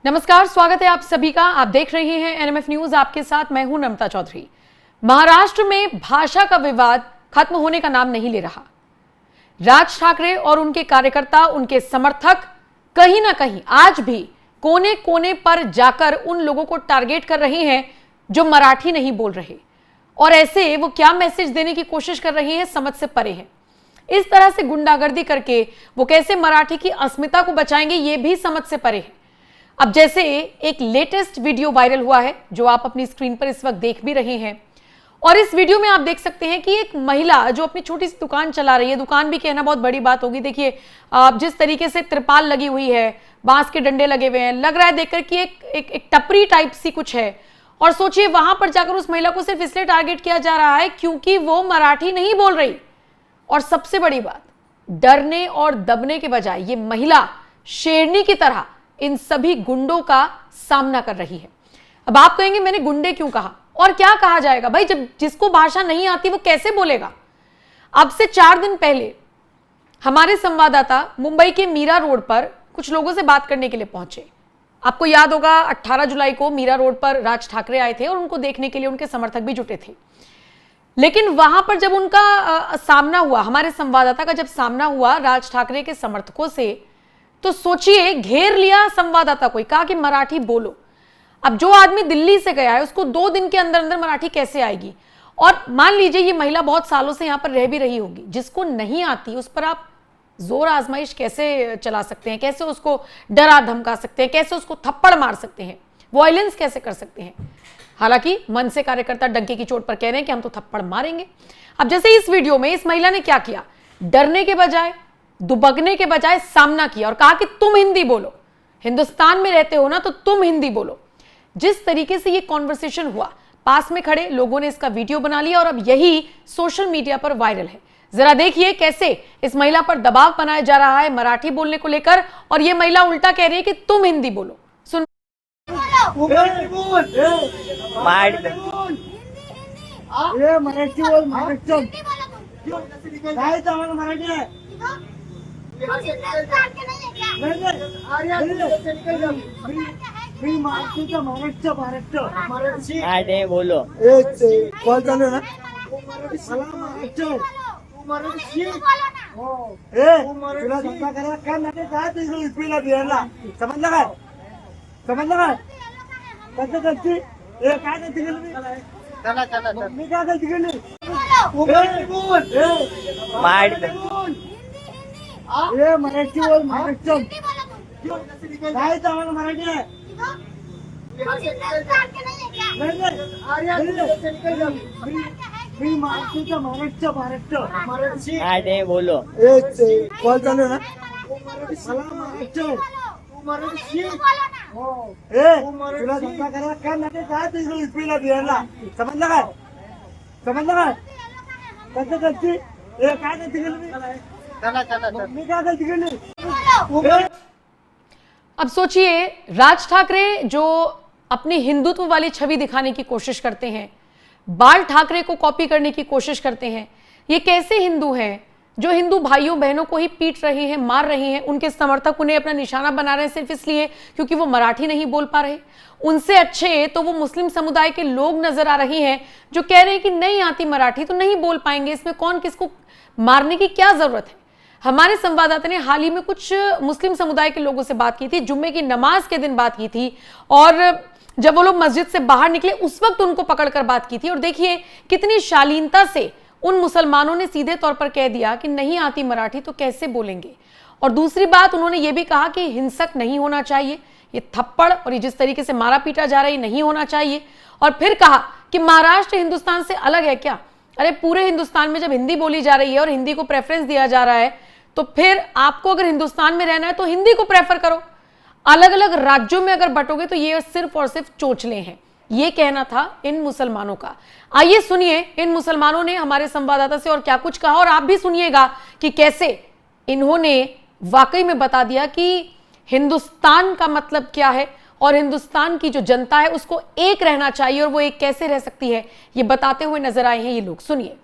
नमस्कार, स्वागत है आप सभी का। आप देख रहे हैं एनएमएफ न्यूज, आपके साथ मैं हूं नमता चौधरी। महाराष्ट्र में भाषा का विवाद खत्म होने का नाम नहीं ले रहा। राज ठाकरे और उनके कार्यकर्ता, उनके समर्थक कहीं ना कहीं आज भी कोने कोने पर जाकर उन लोगों को टारगेट कर रहे हैं जो मराठी नहीं बोल रहे, और ऐसे वो क्या मैसेज देने की कोशिश कर रहे हैं समझ से परे है। इस तरह से गुंडागर्दी करके वो कैसे मराठी की अस्मिता को बचाएंगे ये भी समझ से परे है। अब जैसे एक लेटेस्ट वीडियो वायरल हुआ है जो आप अपनी स्क्रीन पर इस वक्त देख भी रहे हैं, और इस वीडियो में आप देख सकते हैं कि एक महिला जो अपनी छोटी सी दुकान चला रही है, दुकान भी कहना बहुत बड़ी बात होगी। देखिए जिस तरीके से त्रिपाल लगी हुई है, बांस के डंडे लगे हुए हैं, लग रहा है देखकर कि एक टपरी टाइप सी कुछ है। और सोचिए वहां पर जाकर उस महिला को सिर्फ इसलिए टारगेट किया जा रहा है क्योंकि वो मराठी नहीं बोल रही। और सबसे बड़ी बात, डरने और दबने के बजाय ये महिला शेरनी की तरह इन सभी गुंडों का सामना कर रही है। अब आप कहेंगे मैंने गुंडे क्यों कहा, और क्या कहा जाएगा भाई, जब जिसको भाषा नहीं आती वो कैसे बोलेगा। अब से 4 दिन पहले हमारे संवाददाता मुंबई के मीरा रोड पर कुछ लोगों से बात करने के लिए पहुंचे। आपको याद होगा 18 जुलाई को मीरा रोड पर राज ठाकरे आए थे और उनको देखने के लिए उनके समर्थक भी जुटे थे। लेकिन वहां पर जब उनका सामना हुआ, हमारे संवाददाता का जब सामना हुआ राज ठाकरे के समर्थकों से, तो सोचिए घेर लिया संवाददाता को, कहा कि मराठी बोलो। अब जो आदमी दिल्ली से गया है उसको 2 दिन के अंदर अंदर मराठी कैसे आएगी। और मान लीजिए ये महिला बहुत सालों से यहां पर रह भी रही होगी, जिसको नहीं आती उस पर आप जोर आजमाइश कैसे चला सकते हैं, कैसे उसको डरा धमका सकते हैं, कैसे उसको थप्पड़ मार सकते हैं, वायलेंस कैसे कर सकते हैं। हालांकि मन से कार्यकर्ता डंके की चोट पर कह रहे हैं कि हम तो थप्पड़ मारेंगे। अब जैसे इस वीडियो में इस महिला ने क्या किया, डरने के बजाय, दुबकने के बजाय सामना किया और कहा कि तुम हिंदी बोलो, हिंदुस्तान में रहते हो ना तो तुम हिंदी बोलो। जिस तरीके से ये कॉन्वर्सेशन हुआ, पास में खड़े लोगों ने इसका वीडियो बना लिया और अब यही सोशल मीडिया पर वायरल है। जरा देखिए कैसे इस महिला पर दबाव बनाया जा रहा है मराठी बोलने को लेकर, और ये महिला उल्टा कह रही है कि तुम हिंदी बोलो। सुन मराठी बोल, काय आम्हाला मराठी आहे। महाराष्ट्र बोलो कॉल चालू है ना। तुला धंदा करा काय नाही, काय तुझं युपीला बिहारला, समजलं काय, समजलं काय, कसं करते काय करते गेली, मी काय करते गेली। मराठी बोल, महाराष्ट्र काय आम्हाला मराठी आहे। महाराष्ट्र बोलो कॉल चालू है ना। तुला धंदा करा काय नाही, काय तुझं युपीला बिहारला, समजलं काय, समजलं काय, कसं करते काय करते गेली, मी काय करते गेली। अब सोचिए राज ठाकरे जो अपनी हिंदुत्व वाली छवि दिखाने की कोशिश करते हैं, बाल ठाकरे को कॉपी करने की कोशिश करते हैं, ये कैसे हिंदू हैं जो हिंदू भाइयों बहनों को ही पीट रहे हैं, मार रहे हैं। उनके समर्थक उन्हें अपना निशाना बना रहे हैं सिर्फ इसलिए क्योंकि वो मराठी नहीं बोल पा रहे। उनसे अच्छे तो वो मुस्लिम समुदाय के लोग नजर आ रहे हैं जो कह रहे हैं कि नहीं आती मराठी तो नहीं बोल पाएंगे, इसमें कौन किसको मारने की क्या जरूरत है। हमारे संवाददाता ने हाल ही में कुछ मुस्लिम समुदाय के लोगों से बात की थी, जुम्मे की नमाज के दिन बात की थी, और जब वो लोग मस्जिद से बाहर निकले उस वक्त उनको पकड़कर बात की थी। और देखिए कितनी शालीनता से उन मुसलमानों ने सीधे तौर पर कह दिया कि नहीं आती मराठी तो कैसे बोलेंगे। और दूसरी बात उन्होंने ये भी कहा कि हिंसक नहीं होना चाहिए, ये थप्पड़ और ये जिस तरीके से मारा पीटा जा रहा है ये नहीं होना चाहिए। और फिर कहा कि महाराष्ट्र हिंदुस्तान से अलग है क्या। अरे पूरे हिंदुस्तान में जब हिंदी बोली जा रही है और हिंदी को प्रेफरेंस दिया जा रहा है, तो फिर आपको अगर हिंदुस्तान में रहना है तो हिंदी को प्रेफर करो। अलग अलग राज्यों में अगर बटोगे तो ये सिर्फ और सिर्फ चोचले हैं, ये कहना था इन मुसलमानों का। आइए सुनिए इन मुसलमानों ने हमारे संवाददाता से और क्या कुछ कहा, और आप भी सुनिएगा कि कैसे इन्होंने वाकई में बता दिया कि हिंदुस्तान का मतलब क्या है और हिंदुस्तान की जो जनता है उसको एक रहना चाहिए, और वो एक कैसे रह सकती है ये बताते हुए नजर आए हैं ये लोग। सुनिए।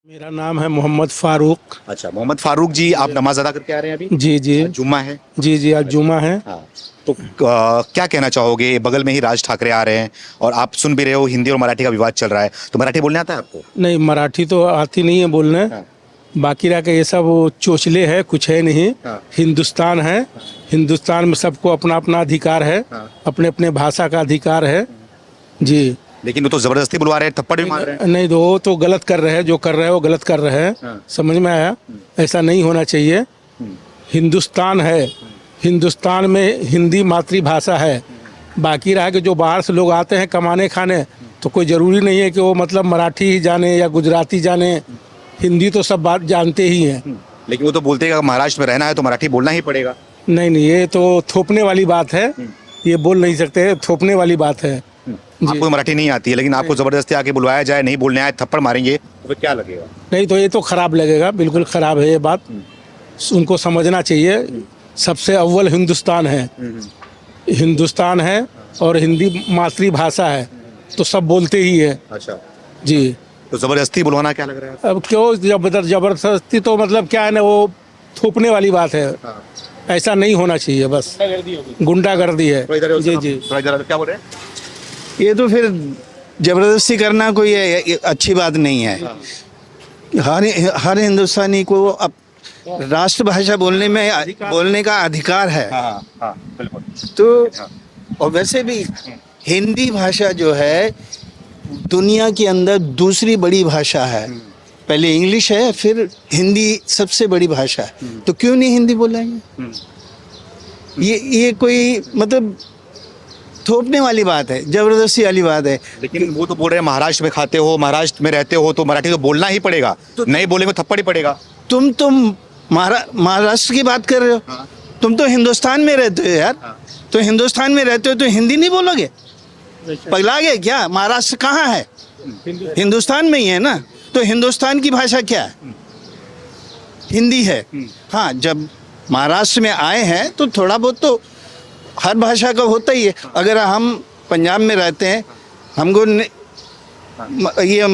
मेरा नाम है मोहम्मद फारूक। अच्छा मोहम्मद फारूक जी, आप नमाज अदा करके आ रहे हैं अभी? जी जी, जुम्मा है। जी जी, आज जुम्मा है। हाँ, तो क्या कहना चाहोगे, बगल में ही राज ठाकरे आ रहे हैं और आप सुन भी रहे हो हिंदी और मराठी का विवाद चल रहा है, तो मराठी बोलने आता है आपको? नहीं, मराठी तो आती नहीं है बोलने। हाँ। बाकी रहा के ये सब वो चोचले है, कुछ है नहीं। हाँ। हिंदुस्तान है, हिंदुस्तान में सबको अपना अपना अधिकार है, हाँ। अपने अपने भाषा का अधिकार है जी। लेकिन वो तो जबरदस्ती बुलवा रहे हैं, थप्पड़ भी मार रहे हैं। नहीं, तो वो तो गलत कर रहे हैं, जो कर रहे हैं वो गलत कर रहे हैं। हाँ। समझ में आया? ऐसा नहीं होना चाहिए। हिंदुस्तान है, हिंदुस्तान में हिंदी मातृभाषा है। बाकी रहा कि जो बाहर से लोग आते हैं कमाने खाने, तो कोई ज़रूरी नहीं है कि वो मतलब मराठी ही जाने या गुजराती जाने, हिंदी तो सब बात जानते ही हैं। लेकिन वो तो बोलते हैं कि अगर महाराष्ट्र में रहना है तो मराठी बोलना ही पड़ेगा। नहीं नहीं, ये तो थोपने वाली बात है, ये बोल नहीं सकते, थोपने वाली बात है। आपको मराठी नहीं आती है, लेकिन आपको जबरदस्ती आके बुलवाया जाए, नहीं बोलने आए, थप्पड़ मारेंगे, तो फिर क्या लगेगा? नहीं तो ये तो खराब लगेगा, बिल्कुल खराब है ये बात। उनको समझना चाहिए, सबसे अव्वल हिंदुस्तान है, हिंदुस्तान है और हिंदी मातृभाषा है, तो सब बोलते ही है अच्छा, जी। तो जबरदस्ती बुलवाना क्या लग रहा है? अब क्यों जबरदस्ती, तो मतलब क्या है ना, वो थोपने वाली बात है। ऐसा नहीं होना चाहिए, बस गुंडागर्दी है जी जी। थोड़ा इधर क्या बोल रहे हैं? ये तो फिर जबरदस्ती करना कोई ये अच्छी बात नहीं है। हर हिंदुस्तानी को अब राष्ट्रभाषा बोलने का अधिकार है। हाँ हाँ बिल्कुल। तो और वैसे भी हिंदी भाषा जो है दुनिया के अंदर दूसरी बड़ी भाषा है। पहले इंग्लिश है, फिर हिंदी सबसे बड़ी भाषा है। तो क्यों नहीं हिंदी बोलेंगे? ये कोई मतलब थोपने वाली बात है, जबरदस्ती वाली बात है। लेकिन वो तो बोल रहे हैं महाराष्ट्र में खाते हो, महाराष्ट्र में रहते हो, तो मराठी तो बोलना ही पड़ेगा, नहीं बोलेंगे तो थप्पड़ ही पड़ेगा। तुम महाराष्ट्र की बात कर रहे हो, तुम तो हिंदुस्तान में रहते हो यार। तो हिंदुस्तान में रहते हो तो हिंदी नहीं बोलोगे? पगला गए क्या? महाराष्ट्र कहाँ है? हिंदुस्तान में ही है ना। तो हिंदुस्तान की भाषा क्या है? हिंदी है। हाँ, जब महाराष्ट्र में आए हैं तो थोड़ा बहुत तो हर भाषा का होता ही है। अगर हम पंजाब में रहते हैं, हमको ये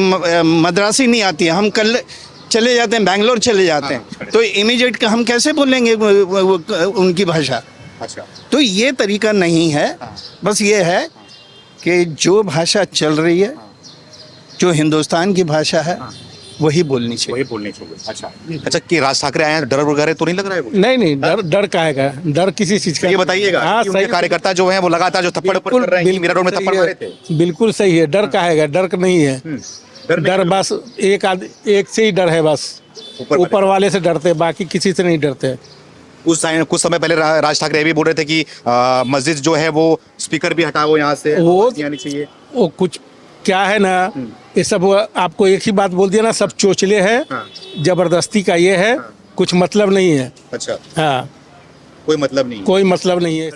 मद्रासी नहीं आती है, हम कल चले जाते हैं, बैंगलोर चले जाते हैं, तो इमीडिएट का हम कैसे बोलेंगे उनकी भाषा? अच्छा, तो ये तरीका नहीं है। बस ये है कि जो भाषा चल रही है, जो हिंदुस्तान की भाषा है, वही बोलनी चाहिए। वही बोलनी चाहिए। अच्छा कि राज ठाकरे आए हैं, डर वगैरह तो नहीं लग रहा है? नहीं नहीं, डर काहे का? डर किसी चीज का? ये बताइएगा हाँ, कि उनके सही। कार्यकर्ता जो हैं वो लगातार जो थप्पड़ कर रहे हैं, मीरा रोड में थप्पड़ मारे थे। बिल्कुल सही है, डर काहे का? डर नहीं है, डर बस एक से ही डर है, बस ऊपर वाले से डरते, बाकी किसी से नहीं डरते। कुछ समय पहले राज ठाकरे ये भी बोल रहे थे कि मस्जिद जो है वो स्पीकर भी हटाओ यहाँ से, वो आनी चाहिए। वो कुछ क्या है ना, ये सब आपको एक ही बात बोल दिया ना, सब चोचले है, जबरदस्ती का ये है, कुछ मतलब नहीं है। अच्छा, हाँ, कोई मतलब नहीं। कोई मतलब नहीं है।